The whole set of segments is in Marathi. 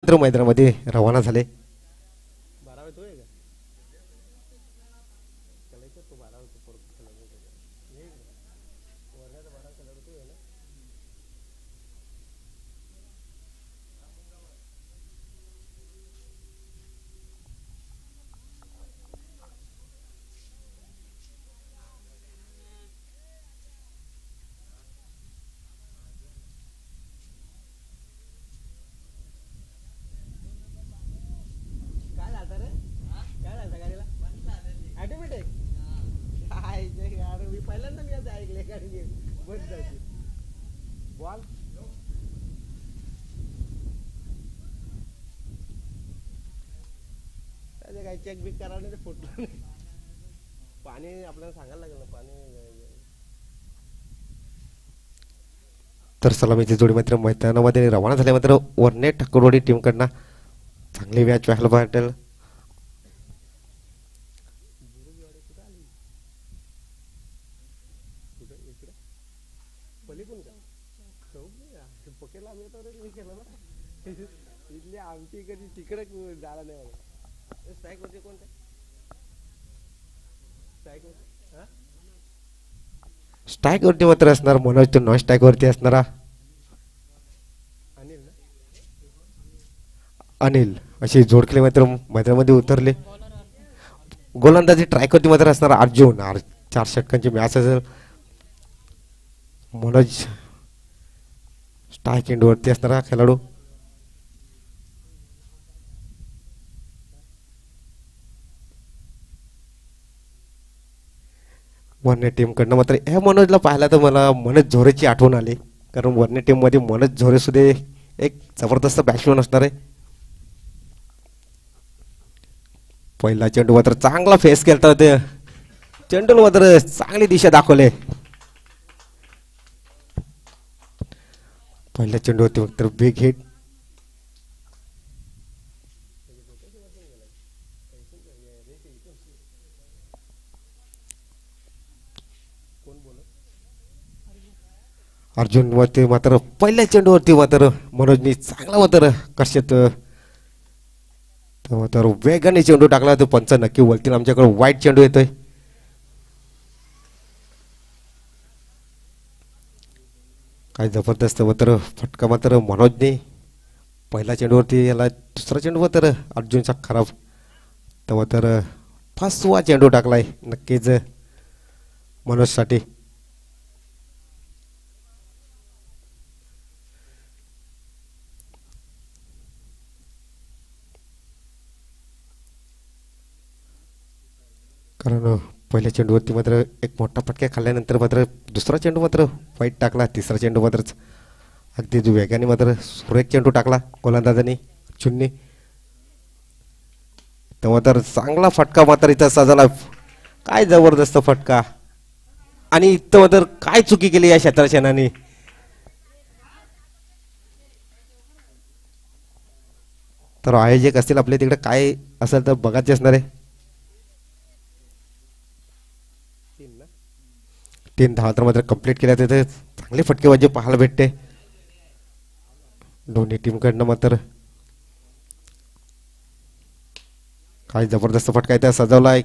मैदानामध्ये रवाना झाले. काय झालं रे? काय झालं गाडीला? ऑटोमॅटिक काय जे यार मी पहिल्यांदा मी आता ऐकले गाडी बंद जायची. बॉल त्याचे काही चेक बिक करावं नाही ते फुटलं नाही. पाणी आपल्याला सांगायला लागेल ना पाणी. तर सलामीची जोडी मात्र मैदानामध्ये रवाना झाले. मात्र वरने ठाकरवाडी टीमकडनं चांगली मॅच व्हायला पाहिजे. गुरुजीवाडी कुठं आली? कुठं इकडे पलीकडून का चौक नाही पकेला आम्ही तर मी केलं ना इथली आमची कधी तिकडे झाला नाही मला. स्ट्राईक होते कोणते स्ट्राईक होते हा स्ट्राईक वरती मात्र असणार मनोज, तो नॉन स्ट्राईक वरती असणारा अनिल ना. अनिल अशी जोडकेले मात्र मैदानामध्ये उतरले. गोलंदाजी ट्रॅक वरती मात्र असणारा अर्जुन. 4 षटकांची मॅच असेल. मनोज स्ट्राईक एंड वरती असणारा खेळाडू. वरने टीम कडनं मात्र ह्या मनोजला पाहिला तर मला मनोज झोरेची आठवण आली. कारण वरने टीम मध्ये मनोज झोरे सुद्धा एक जबरदस्त बॅट्समॅन असणार आहे. पहिला चेंडू मात्र चांगला फेस केला. ते चेंडूला मात्र चांगली दिशा दाखवले. पहिल्या चेंडूवरती मात्र बिग हिट. अर्जुन वरती मात्र पहिल्या चेंडूवरती मात्र मनोजनी चांगला मात्र कशात तर वेगाने चेंडू टाकला. तो पंच नक्की वळतील. आमच्याकडे वाईट चेंडू येतोय. काय जबरदस्त मात्र फटका मात्र मनोजने पहिल्या चेंडूवरती याला. दुसरा चेंडू मात्र अर्जुनचा खराब. तेव्हा तर 5वा चेंडू टाकलाय नक्कीच मनोजसाठी. कारण पहिल्या चेंडूवरती मात्र एक मोठा फटका खाल्ल्यानंतर मात्र दुसरा चेंडू मात्र वाईट टाकला. तिसरा चेंडू मात्र अगदी वेगाने मात्र सुरेख चेंडू टाकला गोलंदाजांनी चुन्नी. तेव्हा तर चांगला फटका मात्र इथं सजला. काय जबरदस्त फटका. आणि इथं मात्र काय चुकी केली या क्षेत्रसेनानी. तर आयोजक असतील आपल्या तिकडे काय असेल तर बघायचे असणार आहे. 3 धावा तर मात्र कंप्लीट केल्या. तिथे चांगली फटकेबाजी पाहायला भेटते दोन्ही टीम कडनं. मात्र काय जबरदस्त फटका इथे सजवलाय.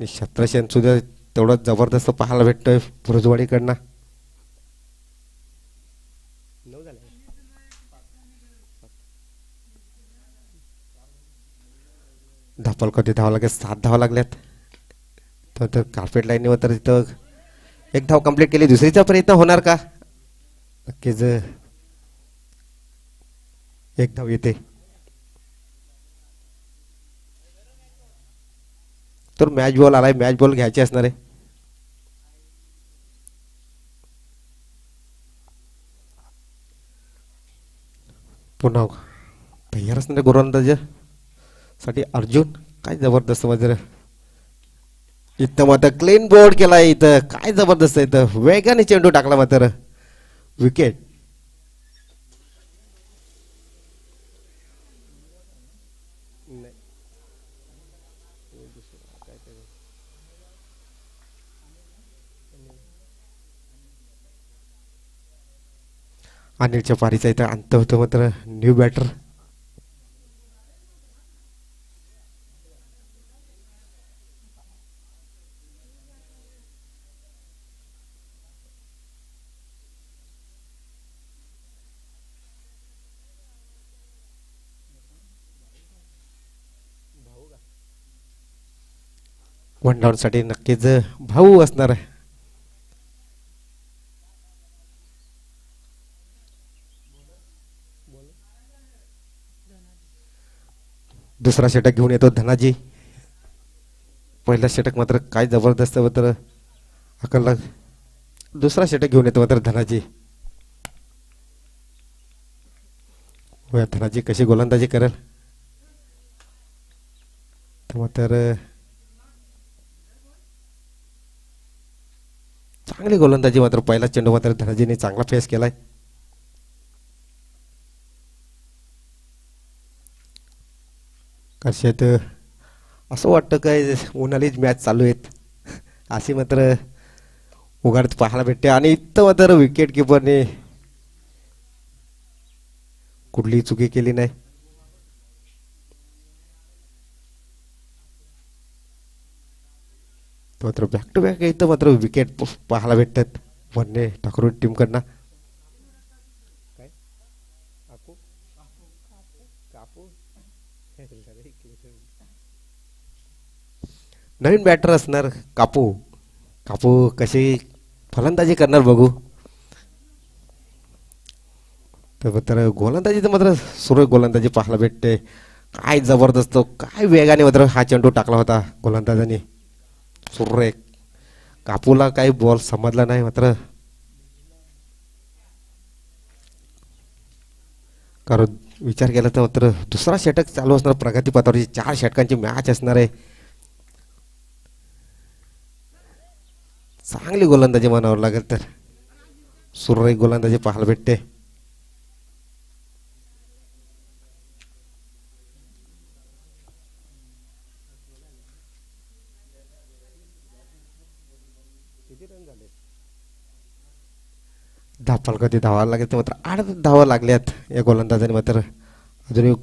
क्षेत्रसेन सुद्धा तेवढं जबरदस्त पाहायला भेटतोय बुरुजवाडीकडनं. धापल कधी धावा लागेल. 7 धावा लागल्यात. तर कार्पेट लाईनीवर तर इथं 1 धाव कंप्लीट केली. दुसरीचा प्रयत्न होणार का? नक्कीच 1 धाव येते. तर मॅच बॉल आलाय. मॅच बॉल घ्यायची असणार आहे. पुन्हा तयार असणारे गोलंदाजासाठी अर्जुन. काय जबरदस्त वगैरे इथं मात्र क्लीन बोर्ड केलाय. इथं काय जबरदस्त. इथं वेगाने चेंडू टाकला मात्र विकेट. अनिलच्या पारीचा इथं अंत होतो मात्र न्यू बॅटर भाऊ का? वन डाऊन साठी नक्कीच भाऊ असणार आहे. बोल. दुसरा षटक घेऊन येतो धनाजी. पहिला षटक मात्र काय जबरदस्त मात्र अकलला. दुसरा षटक घेऊन येतो मात्र धनाजी. होय, धनाजी कशी गोलंदाजी करेल मात्र चांगली गोलंदाजी मात्र पहिला चेंडू मात्र धनाजीने चांगला फेस केलाय. कशात असं वाटतं काय उन्हाळीच मॅच चालू आहेत अशी मात्र उघडत पाहायला भेटते आणि इथं मात्र विकेट किपरने कुठलीही चुकी केली नाही. मात्र बॅक टू बॅक इथं मात्र विकेट पाहायला भेटतात वन्ने ठाकूर टीम कडनं. काय काकू कापू नवीन बॅटर असणार कापू. कापू कशी फलंदाजी करणार बघू. तर गोलंदाजी तर मात्र सुरू गोलंदाजी पाहायला भेटते. काय जबरदस्त काय वेगाने मात्र हा चेंडू टाकला होता गोलंदाजाने. सुरेख कापूला काही बॉल समजला नाही मात्र कारण विचार केला तर मात्र दुसरा षटक चालू असणार प्रगती पथावरची 4 षटकांची मॅच असणार आहे. चांगली गोलंदाजी म्हणावं लागेल तर सुरेख गोलंदाजी पाहायला भेटते. किती रन झाले? धापाल कधी धावायला लागेल ते मात्र 8 धावा लागल्यात या गोलंदाजाने मात्र अजून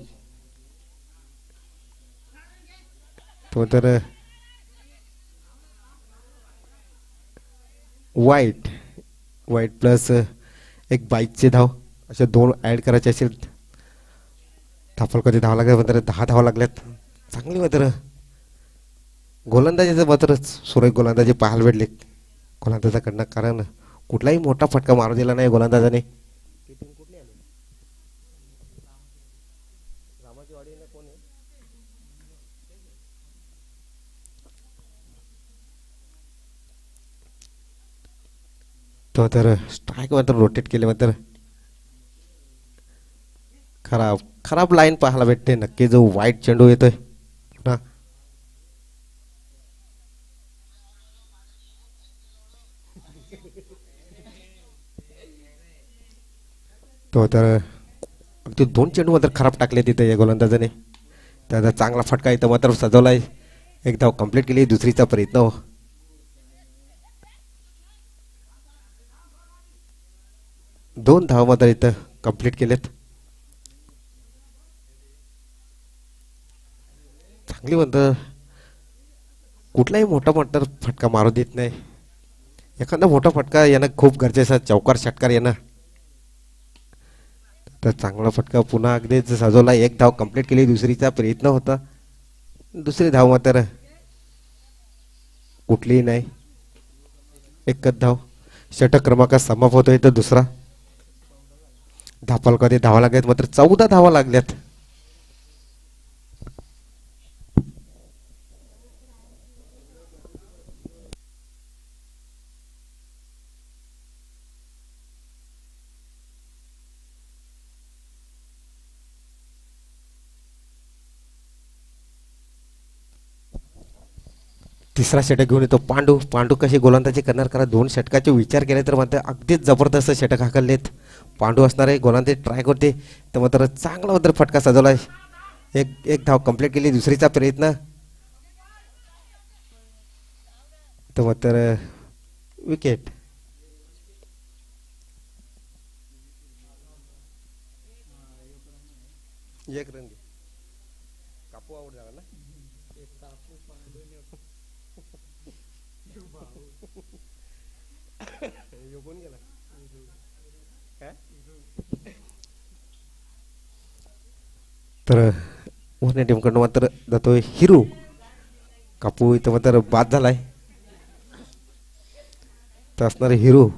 तो तर वाईट वाईट प्लस एक 22चे धाव अशा 2 ऍड करायचे असेल. धापाल कधी धावा लागेल मात्र 10 धावा लागल्यात. चांगली मात्र गोलंदाजीचं मात्र सुरेख गोलंदाजी पाहायला भेटली गोलंदाजाकडनं कारण कुठलाही मोठा फटका मारू दिला नाही गोलंदाजाने. ती टीम कुठली आली? रामाची वाडीला कोण आहे? तो तर स्ट्राईक मात्र रोटेट केले मात्र खराब खराब लाईन पाहायला भेटते. नक्की जो वाईट चेंडू येतोय ना तो तर अगदी 2 चेंडू मात्र खराब टाकले तिथे या गोलंदाजाने. त्याचा चांगला फटका इथं मात्र सजवलाय. एक धाव कंप्लीट केली. दुसरीचा प्रयत्न हो. 2 धाव मात्र इथं कंप्लीट केलेत. चांगली म्हणतं कुठलाही मोठा मोठा फटका मारू देत नाही. एखादा मोठा फटका येणं खूप गरजेचं. चौकार षटकार येणं तर चांगला फटका पुन्हा अगदीच सजवला. 1 धाव कंप्लीट केली. दुसरीचा प्रयत्न होता. दुसरी धाव मात्र कुठलीही नाही. एकच धाव. षटक क्रमांक समाप्त होतोय तर दुसरा धापाल कधी धावा लागल्यात मात्र 14 धावा लागल्यात. तिसरा षटक घेऊन येतो पांडू. पांडू कशी गोलंदाजी करणार कारण 2 षटकाचे विचार केले तर मात्र अगदीच जबरदस्त षटक हाकललेत. पांडू असणार आहे गोलंदाजी ट्राय करते तर मात्र चांगला मात्र फटका सजवलाय. एक धाव कंप्लीट केली. दुसरीचा प्रयत्न तर मात्र विकेट. एक रन घे. कापू आउट झाला ना. ह्यो कोण गेला काय तर वरने टीमकडनं मात्र जातोय हिरू. कापू इथं मात्र बाद झालाय. तर असणारे हिरू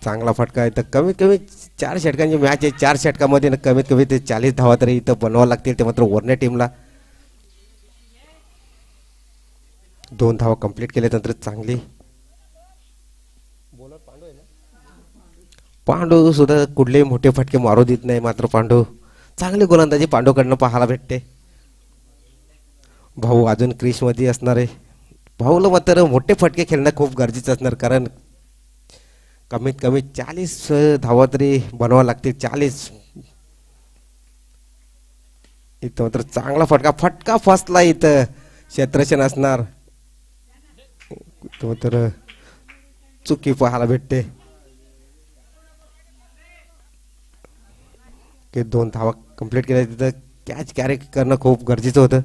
चांगला फटका आहे. तर कमीत कमी 4 षटकांची मॅच आहे. 4 षटकामध्ये कमीत कमी ते 40 धावा तरी इथं बनवावं लागतील. ते मात्र वरने टीमला 2 धावा कंप्लीट केल्यानंतर चांगली. बॉलर पांडू आहे ना. पांडू सुद्धा कुठलेही मोठे फटके मारू देत नाही. मात्र पांडू चांगली गोलंदाजी पांडूकडनं पाहायला भेटते. भाऊ अजून क्रीजमध्ये असणार आहे. भाऊला मात्र मोठे फटके खेळणं खूप गरजेचं असणार. कारण कमीत कमी 40 धावा तरी बनवावं लागतील. 40 इथं मात्र चांगला फटका फसला. इथं क्षेत्ररक्षण असणार. तर चुकी पाहायला भेटते की 2 धावा कंप्लीट केल्या. तिथं कॅच कॅरी करणं खूप गरजेचं होतं.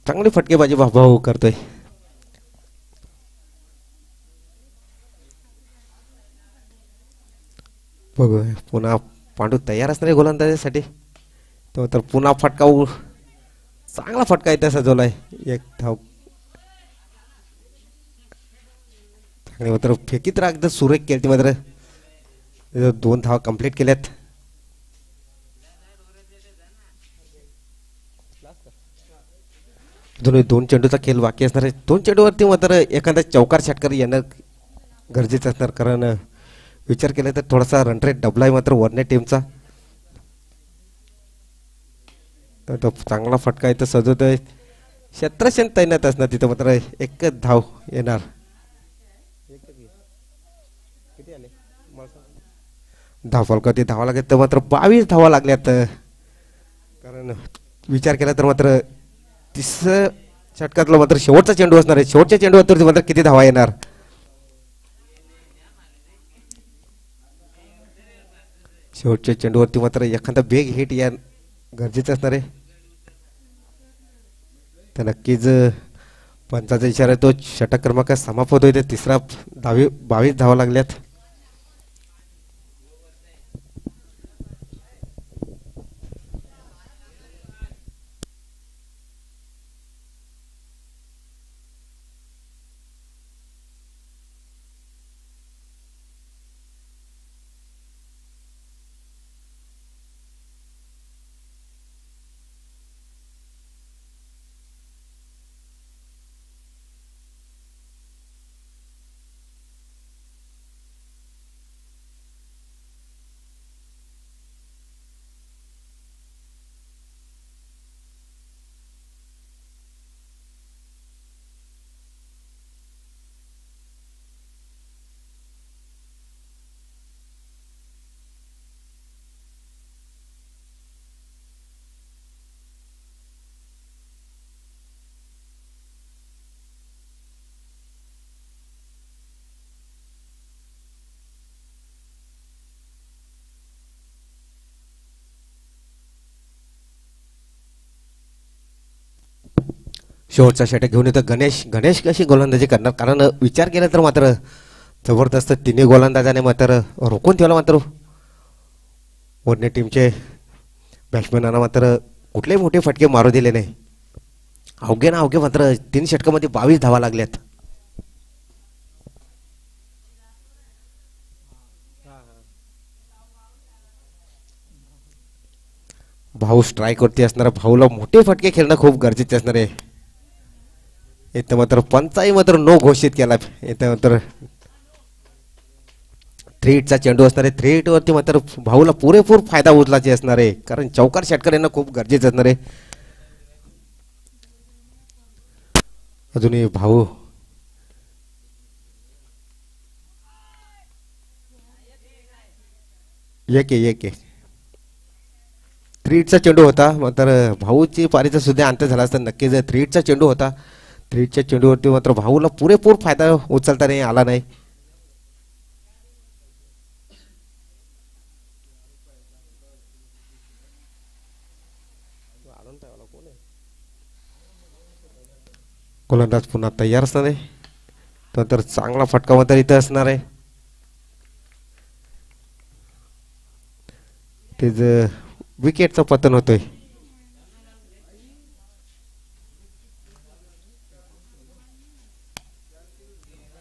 चांगली फटकेबाजी भाऊ करतोय. बघू पुन्हा पांडू तयार असणारे गोलंदाजीसाठी. तर पुन्हा फटका चांगला फटका इथं सजवलाय. 1 धाव चांगले मात्र फेकीत राखत सुरेख केली. मात्र 2 धावा कंप्लीट केल्यात. अजून 2 चेंडूचा खेळ बाकी असणार आहे. 2 चेंडूवरती मात्र एखादा चौकार षटकार येणं गरजेचं असणार. कारण विचार केला तर थोडासा रन रेट डबला आहे मात्र वरने टीमचा. तो चांगला फटका इथं सजवतोय. क्षेत्ररक्षण तैनात असणार. तिथं मात्र 1 धाव येणार. धाव फलकावरती धावा लागत तर मात्र 22 धावा लागल्यात. कारण विचार केला तर मात्र 30 षटकातला मात्र शेवटचा चेंडू असणार आहे. शेवटच्या चेंडूवरती मात्र किती धावा येणार. शेवटच्या चेंडूवरती मात्र एखादा बिग हिट या गरजेचं असणार आहे. तर नक्कीच पंचाचा इशारा तो षटक क्रमांक समाप्त होतोय. ते तिसरा 22 धावा लागल्यात. शेवटचा षटक घेऊन येतो गणेश कशी गोलंदाजी करणार. कारण विचार केला तर मात्र जबरदस्त 3 गोलंदाजाने मात्र रोखून ठेवला. मात्र वरने टीमचे बॅट्समॅनांना मात्र कुठलेही मोठे फटके मारू दिले नाही. अवघे ना अवघे मात्र 3 षटकामध्ये 22 धावा लागल्यात. भाऊ स्ट्राईक वरती असणार. भाऊला मोठे फटके खेळणं खूप गरजेचे असणार आहे. इथं मात्र पंचाही मात्र नो घोषित केला. इथं मात्र 3 हिटचा चेंडू असणार आहे. 3 हिट वरती मात्र भाऊला पुरेपूर फायदा उचलायचे असणार आहे. कारण चौकार षटकार येणं खूप गरजेचं असणार आहे. अजूनही भाऊ एक 3 हिटचा चेंडू होता. मात्र भाऊची पारीचा सुद्धा अंत झाला असता. नक्कीच 3 हिटचा चेंडू होता. 3 हिटच्या चेंडूवरती मात्र भाऊला पुरेपूर फायदा उचलता नाही आला नाही. गोलंदाज पुन्हा तयार असणार आहे. तर चांगला फटका मात्र इथं असणार आहे. तेच विकेटचं पतन होतोय.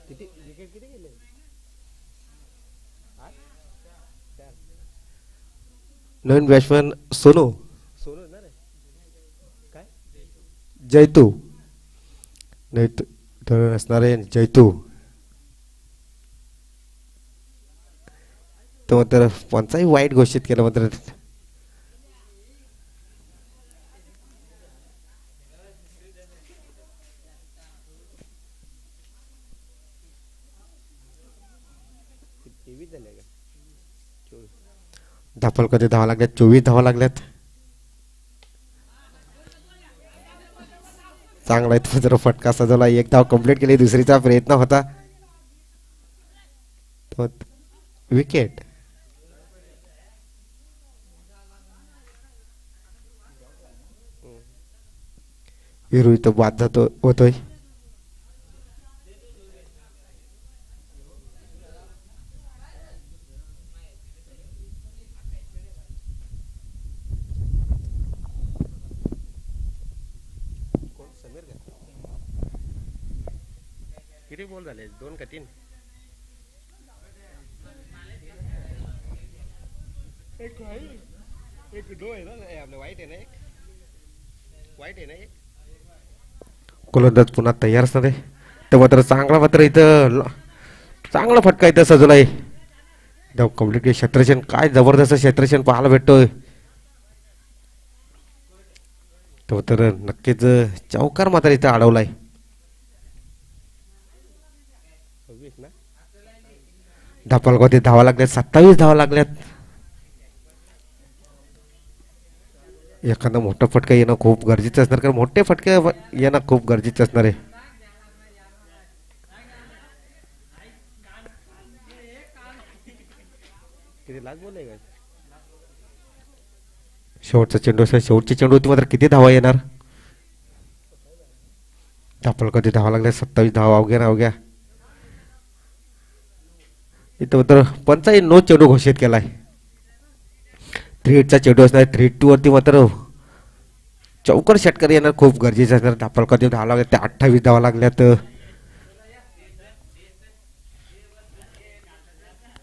किती विकेट किती गेले? आठ? चार. नवीन बॅट्समॅन सोनू सोनू ना रे काय? जैतू नाही तर असणार आहे जैतू. तो मात्र पंचाही वाईट घोषित केलं मात्र. तेवीस झाले का? 24. धापल कधी धावा लागल्यात 24 धावा लागल्यात. चांगला आहे जरा फटका सजवला. एक धाव कंप्लीट केली. दुसरीचा प्रयत्न होता. विकेट. विरू इथं बाद जातो होतोय. कोण समीर का? किती बॉल झाले? 2 का 3? एक आहे. एक दो आहे ना आपलं वाईट आहे ना एक. वाईट आहे ना एक. गोलंदाज पुन्हा तयार असणार आहे. तर मात्र चांगला मात्र इथं चांगला फटका इथं सजवला आहे. धाव कंप्लीट क्षेत्रक्षण. काय जबरदस्त क्षेत्रक्षण पाहायला भेटतोय. तर नक्कीच चौकार मात्र इथं अडवलाय. 26 ना? धापलगावती धावा लागल्यात. 27 धावा लागल्यात. एखादा मोठा फटका येणं खूप गरजेचं असणार. कारण मोठे फटके येणं खूप गरजेचं असणार आहे. किती लाख बोल आहे का? शेवटचा चेंडू असेल. शेवटची चेंडूवरती मात्र किती धावा येणार. धापलगावती धावा लागल्या. 27 धावा अवघ्या ना अवघ्या. इथं मात्र पंचाही नो चेंडू घोषित केलाय. 3-8चा चेंडू असणार. 3-2 वरती मात्र चौकार षटकार येणार खूप गरजेचं असणार. धापलगावती धावा लागल्या. त्या 28 धावा लागल्यात.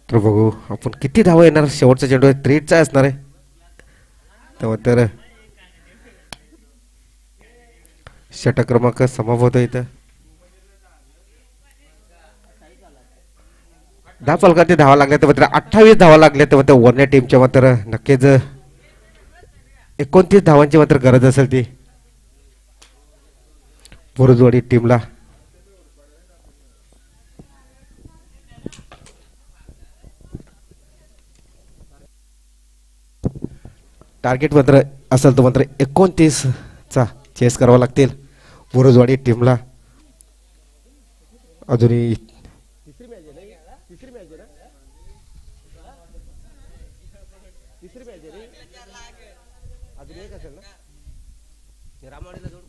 तर बघू आपण किती धावा येणार. शेवटचा चेंडू 3-8चा असणार आहे. तर षटक क्रमांक समाप्त होतो इथं. धापलगावती धावा लागल्या. तर मात्र 28 धावा लागल्या. तर मात्र वरण्या टीमच्या मात्र नक्कीच 29 धावांची मात्र गरज असेल ती बुरुजवाडी टीमला. टार्गेट मात्र असेल तर मात्र 29चा चेस करावा लागतील बुरुजवाडी टीमला. अजूनही तिसरी मॅच आहे ना? तिसरी मॅच आहे ना? तिसरी मॅच आहे रे. अजून एक असेल ना? रामवाडीला जोड.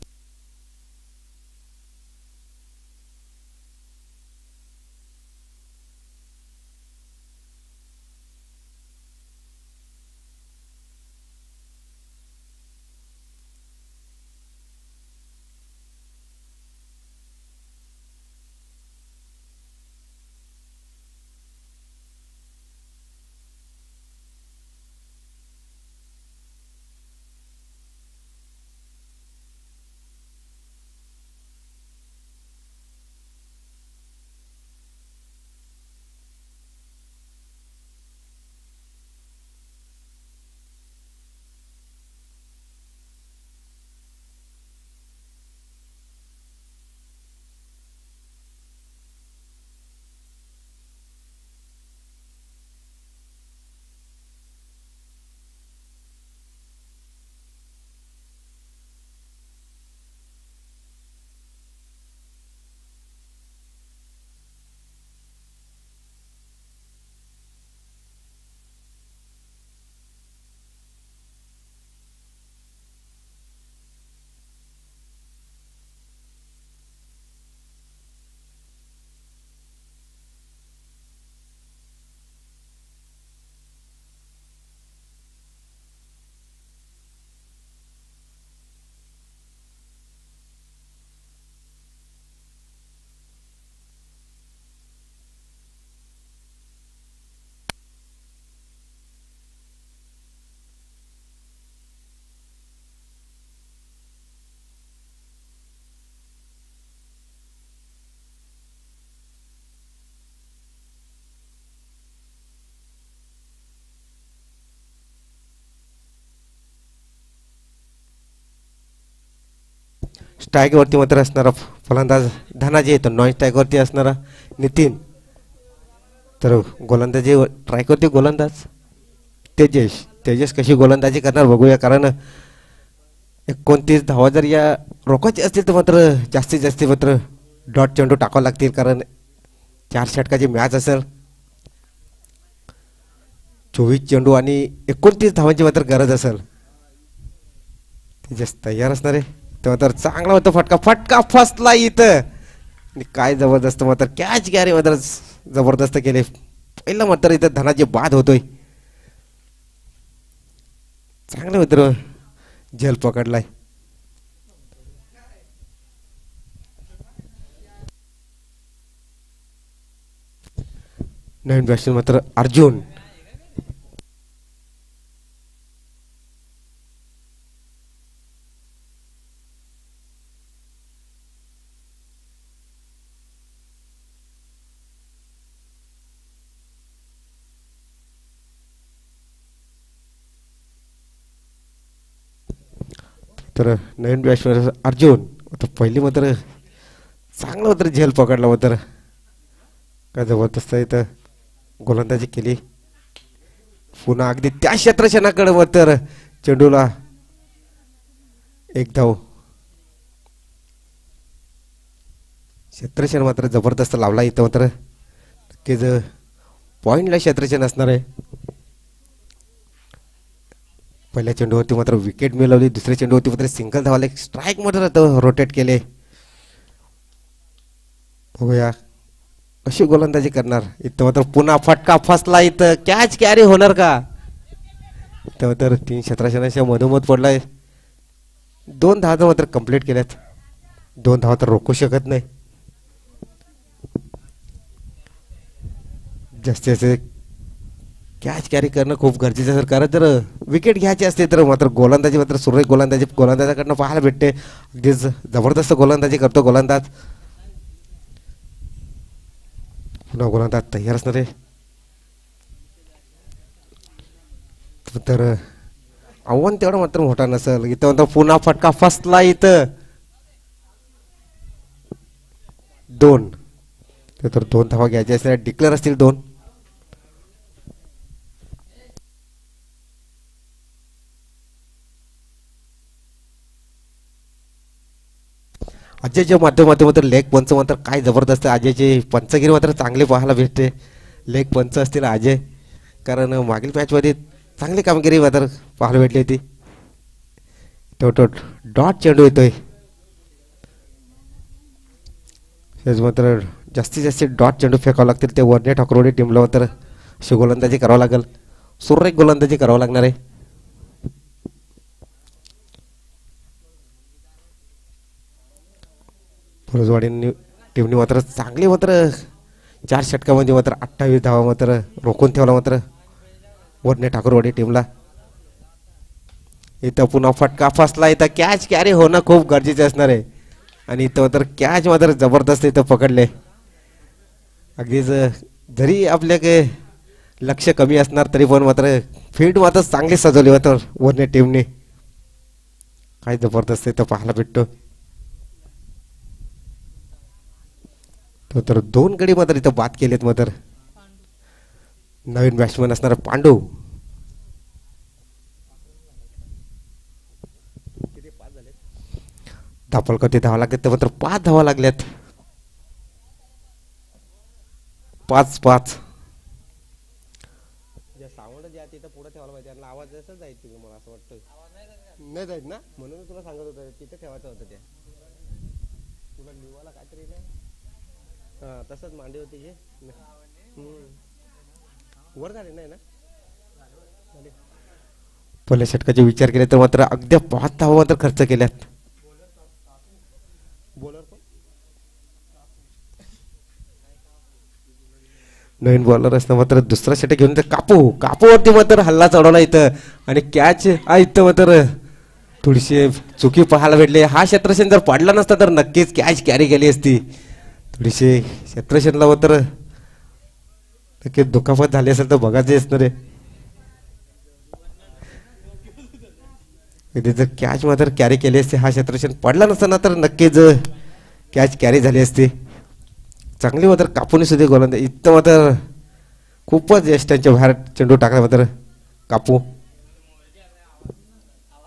स्ट्राईकवरती मात्र असणारा फलंदाज धनाजी आहे, तर नॉन स्ट्राईकवरती असणारा नितीन, तर गोलंदाजी स्ट्राईकवरती गोलंदाज तेजेश. तेजेश कशी गोलंदाजी करणार बघूया, कारण 29 धावा जर या रोखायचे असतील तर मात्र जास्तीत जास्त मात्र डॉट चेंडू टाकावं लागतील, कारण 4 षटकाची मॅच असेल. 24 चेंडू आणि 29 धावांची मात्र गरज असेल. तेजस तयार असणार आहे, तर मात्र चांगला होता फटका, फटका फसला इथं आणि काय जबरदस्त मात्र कॅच गॅरी मात्र जबरदस्त केले. पहिला मात्र इथं धनाजी बाद होतोय. चांगलं मित्र झेल पकडलाय. नवीन बॅट्समन मात्र अर्जुन. तर नवीन बॅट्समन अर्जुन आता पहिली मात्र चांगलं मात्र झेल पकडला मात्र. काय जबरदस्त इथं गोलंदाजी केली. पुन्हा अगदी त्या क्षेत्रक्षणाकडे मात्र चेंडूला एक धाव. क्षेत्रक्षण मात्र जबरदस्त लावला इथं मात्र. नक्कीच पॉइंटला क्षेत्रक्षण असणार आहे. पहिल्या चेंडूवरती मात्र विकेट मिळवली, दुसऱ्या चेंडूवरती मात्र सिंगल धावाला एक स्ट्राईक मात्र रोटेट केले. बघूया कशी गोलंदाजी करणार. इथं मात्र पुन्हा फटका फसला, इथं कॅच कॅरी होणार का. इथं मात्र 3 क्षेत्रक्षणाच्या मधोमध पडलाय. 2 धावा मात्र कंप्लीट केल्यात. 2 धावा तर रोखू शकत नाही. जास्तीत जास्त कॅच कॅरी करणं खूप गरजेचं आहे, कारण जर विकेट घ्यायची असते तर मात्र गोलंदाजी मात्र सुरेख गोलंदाजाकडनं पाहायला भेटते. अगदीच जबरदस्त गोलंदाजी करतो गोलंदाज. पुन्हा गोलंदाज तयार असणार आहे, तर आव्हान तेवढं मात्र मोठा नसेल. इथं मात्र पुन्हा फटका फसला. इथं 2 तर 2 धावा घ्यायच्या असल्या डिक्लेअर असतील 2. अजयच्या माध्यमातून मात्र लेग पंच मात्र काय जबरदस्त. अजयची पंचगिरी मात्र चांगले पाहायला भेटते. लेग पंच असतील अजय, कारण मागील मॅचमध्ये चांगली कामगिरी मात्र पाहायला भेटली होती. डॉट चेंडू येतोय. तेच मात्र जास्तीत जास्त डॉट चेंडू फेकावं लागतील. ते वरने ठाकरोडी टीमला मात्र अशी गोलंदाजी करावं लागेल. सुरेख गोलंदाजी करावं लागणार आहे. फुलजवाडी टीमने मात्र चांगली मात्र 4 षटकामध्ये मात्र 28 धावा मात्र रोखून ठेवला मात्र वरने ठाकरवाडी टीमला. इथं पुन्हा फटका फसला. इथं कॅच कॅरी होणं खूप गरजेचे असणार आहे, आणि इथं मात्र कॅच मात्र जबरदस्त इथं पकडले. अगदीच जरी आपल्या लक्ष कमी असणार तरी पण मात्र फील्ड मात्र चांगली सजवली मात्र वरने टीमने. काय जबरदस्त इथं पाहायला भेटतो. तर 2 गडी मात्र इथं बाद केलेत मात्र. नवीन बॅट्समन असणार पांडू. धापल कधी धावा लागत मात्र 5 धावा लागल्यात. 5-5. सावंड ज्या तिथं पुढे ठेवायला पाहिजे, त्यांना आवाज जसं जायचं मला असं वाटतं. नाही जायच ना, म्हणून तुला सांगत होतं तिथे ठेवायचं होतं. त्या तुला लिवाला काहीतरी नाही. हा तसंच मांडी होती हे. वर झाले नाही ना. पहिल्या षटकाचे विचार केले तर मात्र अगदी 5 धावा मात्र खर्च केल्यात. बॉलर पण नवीन बॉलर असतं मात्र दुसरा षटक घेऊन कापूवरती मात्र हल्ला चढवला इथं, आणि कॅच इथं मात्र थोडीशी चुकी पाहायला भेटली. हा क्षेत्रक्षण जर पाडला नसता तर नक्कीच कॅच कॅरी केली असती. थोडीशी क्षेत्रक्षणला मात्र नक्कीच दुखापत झाली असेल तर बघायचे असणार आहे. इथे जर कॅच मात्र कॅरी केली असते, हा क्षेत्रक्षण पडला नसताना तर नक्कीच कॅच कॅरी झाली असती. चांगली मात्र कापून सुद्धा गोलंदाज इथं मात्र खूपच यष्टांच्या बाहेर चेंडू टाकला मात्र कापू.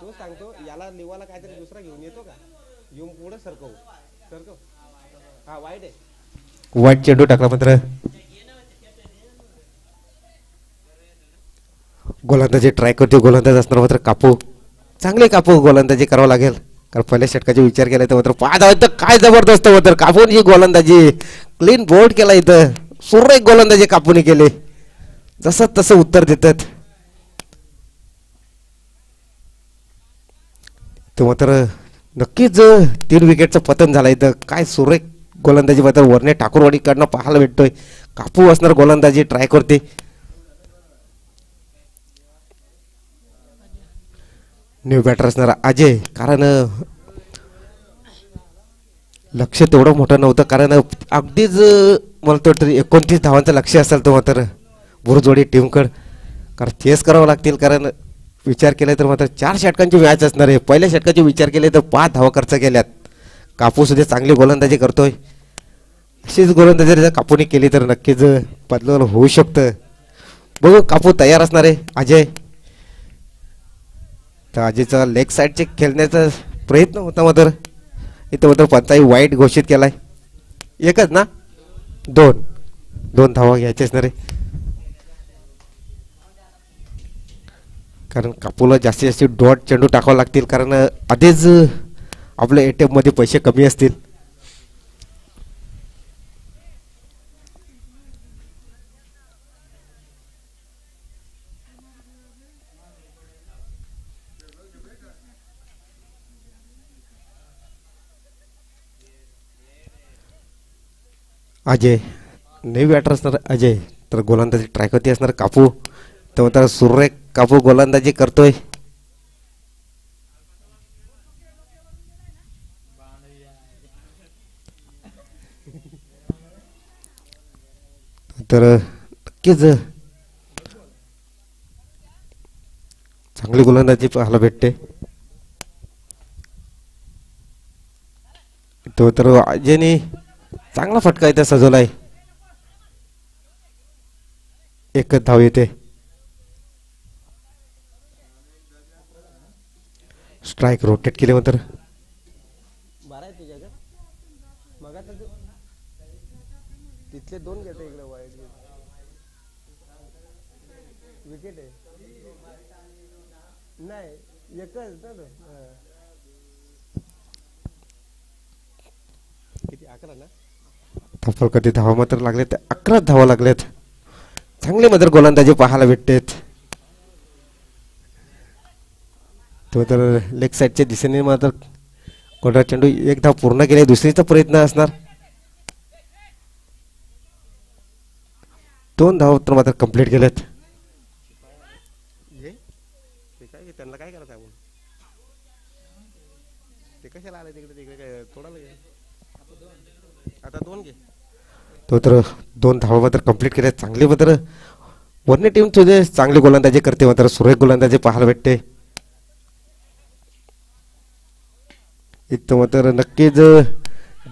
तो सांगतो याला लिवाला काहीतरी दुसरा घेऊन येतो का, येऊन पुढे सरकव सरकव. हा वाईट आहे. वाईट चेंडू टाकला मात्र गोलंदाजी ट्राय करतो. गोलंदाज असणार मात्र कापू. चांगले कापू गोलंदाजी करावं लागेल, कारण पहिल्या षटकाचा विचार केला तर मात्र 5 धावा तर काय जबरदस्त मात्र कापून ही गोलंदाजी क्लीन बोर्ड केला. इथं सुरेख गोलंदाजी कापून केली, जसं तसं उत्तर देतात. तो मात्र नक्कीच 3 विकेटचं पतन झालं इथं. काय सुरेख गोलंदाजी मात्र वरने ठाकूरवाडीकडनं पाहायला भेटतोय. कापू असणार गोलंदाजी ट्राय करते. न्यू बॅटर असणार अजय, कारण लक्ष तेवढं मोठं नव्हतं, कारण अगदीच मला तर वाटतं 29 धावांचं लक्ष असेल तो मात्र बुरुजवाडी टीमकडं, कारण चेस करावं लागतील. कारण विचार केला तर मात्र 4 षटकांची मॅच असणार आहे. पहिल्या षटकाचे विचार केले तर 5 धावा खर्च केल्यात. कापू सुद्धा चांगली गोलंदाजी करतोय. अशीच गोलंदाजी जर कापूने केली तर नक्कीच बदल होऊ शकतं. बघू कापू तयार असणार आहे. अजय तर अजयचा लेग साईडचे खेळण्याचा प्रयत्न होता मात्र इथं मात्र पंचाही वाईट घोषित केलाय. एकच ना, 2 धावा घ्यायचे असणार आहे, कारण कापूला जास्तीत जास्त डॉट चेंडू टाकावं लागतील, कारण आधीच आपल्या ATM मध्ये पैसे कमी असतील. अजय नवी बॅटर असणार अजय, तर गोलंदाजी ट्राय करते असणार कापू. तर मात्र सुरेख कापू गोलंदाजी करतोय. तर नक्कीच चांगली गोलंदाजी पाहायला भेटते. तो तर अजयने चांगला फटका इथे सजवलाय. एकच धाव येते. स्ट्राईक रोटेट केले मात्र बारा आहे तुझ्या मग आता तिथले 2 घेते इकडे वाईट विकेट आहे. नाही एकच ना तो. किती 11 ना. धावफल कधी धावा मात्र लागलेत, 11 धावा लागलेत. चांगले मात्र गोलंदाजी पाहायला भेटतेत. तो तर लेग साईडच्या दिशेने मात्र कोणता चेंडू 1 धाव पूर्ण केले. दुसरीचा प्रयत्न असणार. 2 धाव तर मात्र कंप्लीट केलेत. काय त्यांना काय करायचं आपण, ते कशाला आले तिकडे तिकडे काय थोडा आता 2 घे. तो तर 2 धावा मात्र कंप्लीट केल्या. चांगली मात्र वरने टीम तुझे चांगली गोलंदाजी करते, मात्र सुरेख गोलंदाजी पाहायला भेटते. इथं मात्र नक्कीच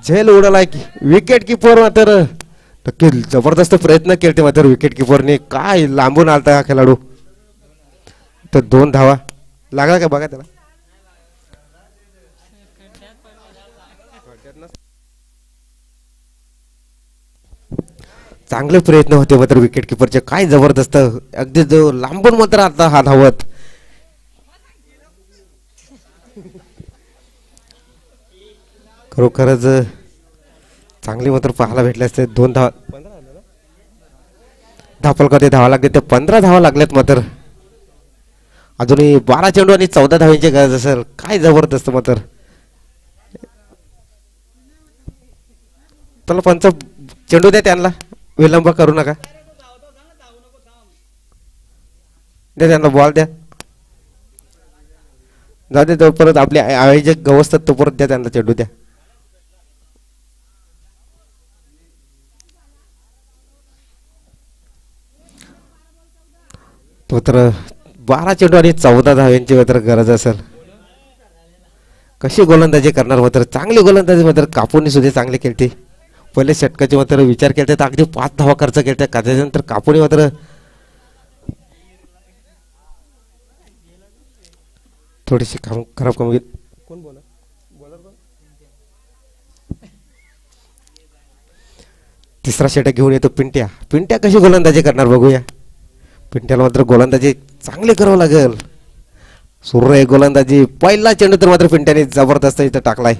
झेल उडालाय. विकेट किपर मात्र नक्कीच जबरदस्त प्रयत्न केले मात्र विकेट किपरने. काय लांबून आलता हा खेळाडू. तर 2 धावा लागला का बघा त्याला. चांगले प्रयत्न होते मात्र विकेट किपरचे. काय जबरदस्त अगदी जो लांबून मात्र आता हा धावत. खरोखरच चांगली मात्र पाहायला भेटले असते. 2 धावा धापल करते धावा लागले ते 15 धावा लागल्यात मात्र. अजूनही 12 चेंडू आणि 14 धावांची गरज असेल. काय जबरदस्त मात्र. चला पंच चेंडू द्या त्यांना, विलंब करू नका. द्या त्यांना बॉल द्या. जाऊ दे, परत आपले आयोजक गवसतात तो परत द्या त्यांना चेंडू द्या. तो तर 12 चेंडू आणि 14 धावांची मात्र गरज असेल. कशी गोलंदाजी करणार मात्र चांगली गोलंदाजी मात्र कापून सुद्धा चांगली केलती. पहिले षटकाचे मात्र विचार केले तर अगदी 5 धावा खर्च केल्या त्याच्यानंतर कापून मात्र थोडीशी खराब कामगिरी. कोण बॉलर कोण? तिसरा षटक घेऊन येतो पिंट्या. पिंट्या कशी गोलंदाजी करणार बघूया. पिंट्याला मात्र गोलंदाजी चांगली करावं लागेल. सुरू आहे गोलंदाजी. पहिला चेंडू तर मात्र पिंट्याने जबरदस्त इथं टाकलाय.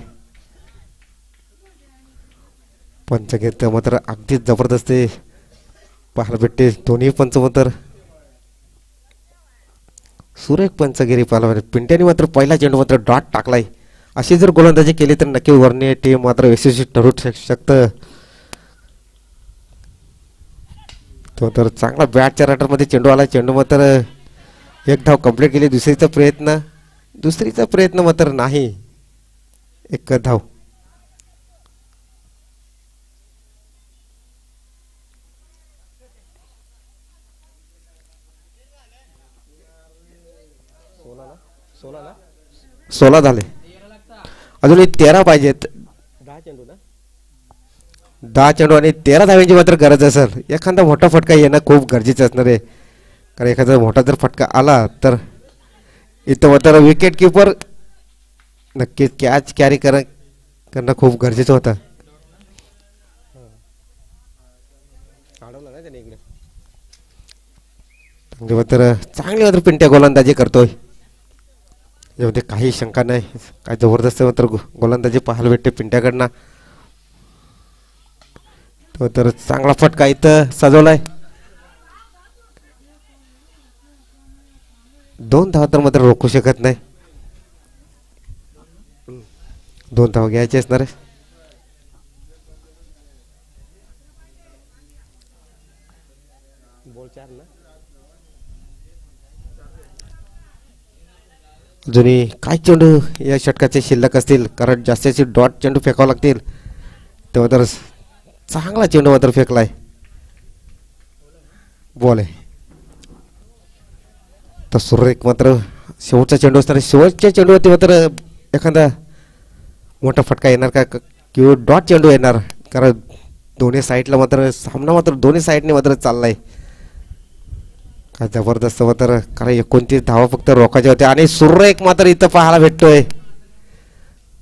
पंच घेत मात्र अगदी जबरदस्त पाहायला भेटते. दोन्ही पंच मात्र सुरेख पंचगिरी पाहायला भेटते. पिंट्याने मात्र पहिला चेंडू मात्र डॉट टाकलाय. अशी जर गोलंदाजी केली तर नक्की वर्णी टीम मात्र यशस्वी ठरू शकतं. तो तर चांगला बॅटच्या राटरमध्ये चेंडू आला. चेंडू मात्र एक धाव कंप्लीट केली. दुसरीचा प्रयत्न मात्र नाही. एक धाव. सोळा 16 झाले. अजून 13 पाहिजेत. 10 चेंडू ना. 10 चेंडू आणि 13 धाव्यांची मात्र गरज असेल. एखादा मोठा फटका येणं खूप गरजेचं असणार आहे. कारण एखादा मोठा जर फटका आला तर इथं मात्र विकेट किपर नक्कीच कॅच कॅरी करणं खूप गरजेचं होतं. अडवलं ना त्याने इकडे. चांगली मात्र पिंट्या गोलंदाजी करतोय. यामध्ये काही शंका नाही. काय जबरदस्त मात्र गोलंदाजी पाहायला भेटते पिंट्याकडनं. तो तर चांगला फटका इथं सजवलाय. 2 धावा तर मात्र रोखू शकत नाही. 2 धावा घ्यायचे असणार आहे. बॉल 4 ना. अजूनही काय चेंडू या षटकाचे शिल्लक असतील. कारण जास्तीचे डॉट चेंडू फेकावं लागतील. तेव्हा तर चांगला चेंडू मात्र फेकलाय. बॉल आहे तर सुरेख मात्र शेवटचा चेंडू असणार. शेवटच्या चेंडूवरती मात्र एखादा मोठा फटका येणार का किंवा डॉट चेंडू येणार. कारण दोन्ही साईडला मात्र सामना मात्र दोन्ही साईडने मात्र चाललाय. काय जबरदस्त मात्र. कारण 29 धावा फक्त रोखायच्या होत्या आणि सुरेख मात्र इथं पाहायला भेटतोय.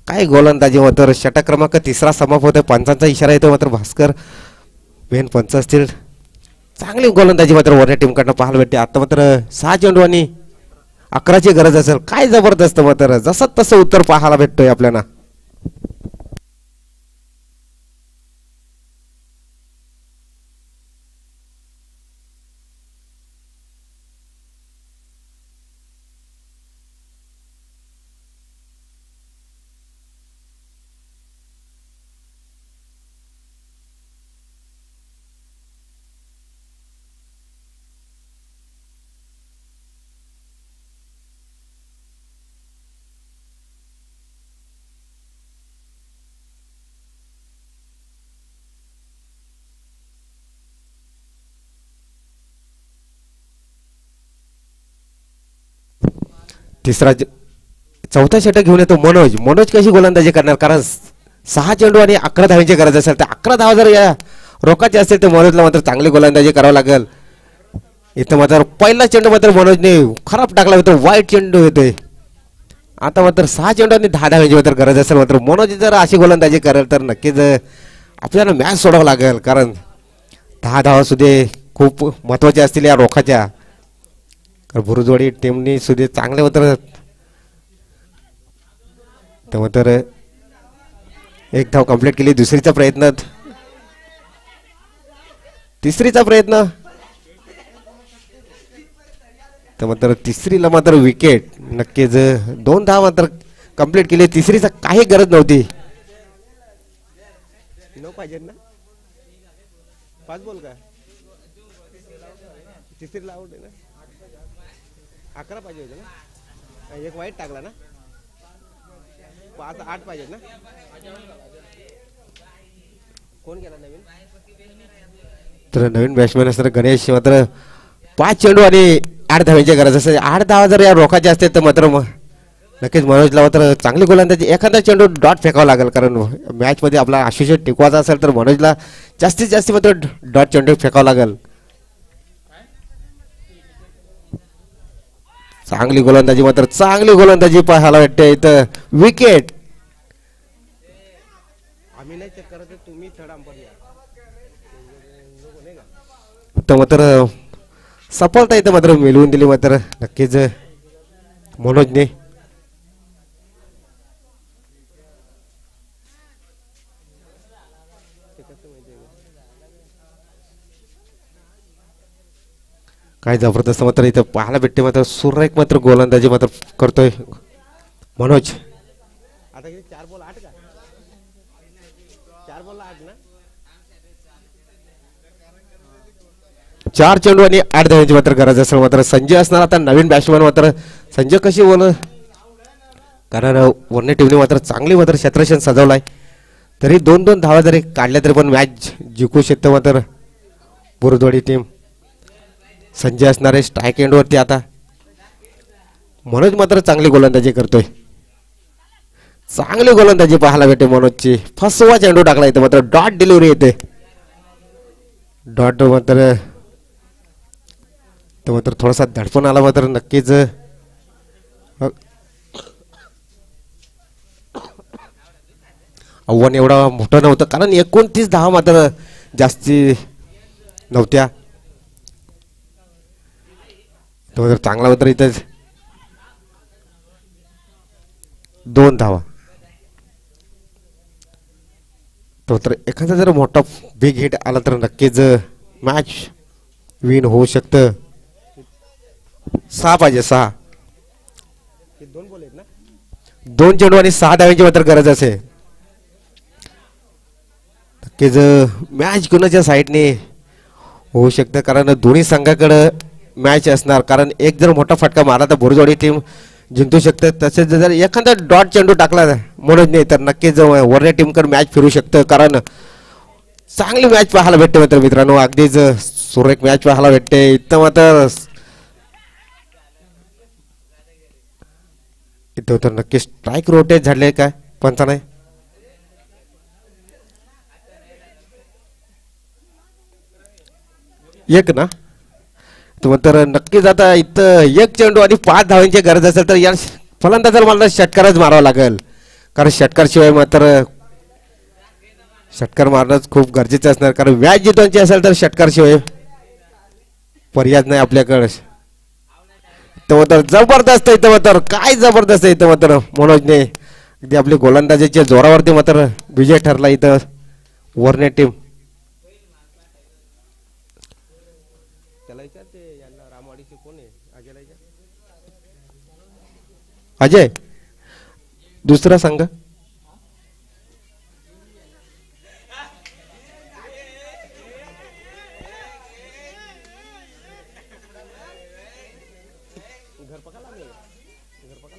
काय गोलंदाजी मात्र. षटक क्रमांक 3 समाप्त होतोय. पंचांचा इशारा येतो मात्र भास्कर मेन पंच असतील. चांगली गोलंदाजी मात्र वरच्या टीमकडनं पाहायला भेटते. आता मात्र 6 चेंडू आणि 11ची गरज असेल. काय जबरदस्त मात्र. जसं तसं उत्तर पाहायला भेटतोय आपल्याला. चौथा षटक घेऊन येतो मनोज. मनोज कशी गोलंदाजी करणार. कारण 6 चेंडू आणि 11 धावांची गरज असेल तर 11 धावा जर या रोखायचे असतील तर मनोजला मात्र चांगली गोलंदाजी करावं लागेल. इथं मात्र पहिला चेंडू मात्र मनोजने खराब टाकला होता. वाईट चेंडू येतोय. आता मात्र 6 चेंडू आणि 10 धावांची मात्र गरज असेल. मात्र मनोज जर अशी गोलंदाजी करेल तर नक्कीच आपल्याला मॅच सोडावं लागेल. कारण 10 धावा सुद्धा खूप महत्त्वाच्या असतील या रोखाच्या. बुरुजवाडी टीमनी सुद्धा चांगले मात्र तर 1 धाव कंप्लीट केली. दुसरीचा प्रयत्न. तिसरीचा प्रयत्न तर मात्र तिसरीला मात्र विकेट. नक्कीच 2 धाव मात्र कंप्लीट केली. तिसरीचा काही गरज नव्हती. 9 पाहिजे ना. 5 बॉल का. तिसरीला आउट आहे ना. 11 पाहिजे होते ना. एक वाईट टाकला ना. 8 पाहिजे ना. कोण गेला नवीन. तर नवीन बॅट्समॅन असणार गणेश मात्र 5 चेंडू आणि 8 धावांची गरज असेल. 8 धावा जर या रोखाचे असते तर मात्र नक्कीच मनोजला मात्र चांगली गोलंदाजी, एखादा चेंडू डॉट फेकावा लागेल, कारण मॅचमध्ये आपला आशुष टिकवायचा असेल तर मनोजला जास्तीत जास्त मात्र डॉट चेंडू फेकावा लागेल. चांगली गोलंदाजी, मात्र चांगली गोलंदाजी पाहायला भेटते इथं. विकेट. आम्ही नाही चेक करत, तुम्ही थर्ड अंपायर या. तर मात्र सफलता इथं मात्र मिळवून दिली मात्र नक्कीच मनोजने. काय जबरदस्त मात्र इथं पाहायला भेटते, मात्र सुरेख मात्र गोलंदाजी मात्र करतोय मनोज. आता किती 4 बॉल 8 का? 4 बॉल 8 ना. 4 चेंडू आणि 8 धावांची मात्र गरज असेल. मात्र संजय असणार आता नवीन बॅट्समॅन. मात्र संजय कशी बोल, कारण वरने टीमने मात्र चांगली मात्र क्षेत्ररक्षण सजवलाय. तरी 2-2 धावा जरी काढल्या तरी पण मॅच जिंकू शकते मात्र बुरदवाडी टीम. संजय असणारे स्ट्राईक एंड वरती. आता मनोज मात्र चांगली गोलंदाजी करतोय. चांगली गोलंदाजी पाहायला भेटते मनोजची. फसवा चेंडू टाकला इथे, मात्र डॉट डिलिव्हरी येते. डॉट मात्र तो मात्र थोडासा धडपण आला, मात्र नक्कीच आव्हान एवढा मोठं नव्हतं, कारण 29 धावा मात्र जास्ती नव्हत्या. तो मात्र चांगला मात्र इथं 2 धावा. तो तर एखादा जर मोठा बिग हिट आला तर नक्कीच मॅच विन होऊ शकतं. 6 पाहिजे, 6. 2 बॉल आहेत ना. 2 चेंडू आणि 6 धावांची मात्र गरज असेल. नक्कीच मॅच कोणाच्या साईडने होऊ शकतं, कारण दोन्ही संघाकडे मॅच असणार. कारण एक जर मोठा फटका मारला तर बुरदवाडी टीम जिंकू शकते. तसेच जर एखादा डॉट चेंडू टाकला मनोजने तर नक्कीच वरच्या टीमकडे मॅच फिरू शकतं. कारण चांगली मॅच पाहायला भेटते मात्र मित्रांनो, अगदीच सुरेख मॅच पाहायला भेटते इथं. मात्र इथं तर नक्की स्ट्राईक रोटेट झाले काय पंचाने. एक ना, तर नक्कीच आता इथं 1 चेंडू आणि 5 धावांची गरज असेल तर या फलंदाजाला मला षटकारच मारावा लागेल. कारण षटकारशिवाय मात्र षटकार मारणंच खूप गरजेचं असणार, कारण मॅच जितवायची असेल तर षटकारशिवाय पर्याय नाही आपल्याकडे. इथं मात्र जबरदस्त, इथं मात्र काय जबरदस्त इथं मात्र मनोजने अगदी आपली गोलंदाजीच्या जोरावरती मात्र विजय ठरला इथं वरने टीम. त्याला विचार ते यांना रामवाडीचे कोण आहे अजयला विचार. अजय दुसरा संघ घर पका लागले, घर पका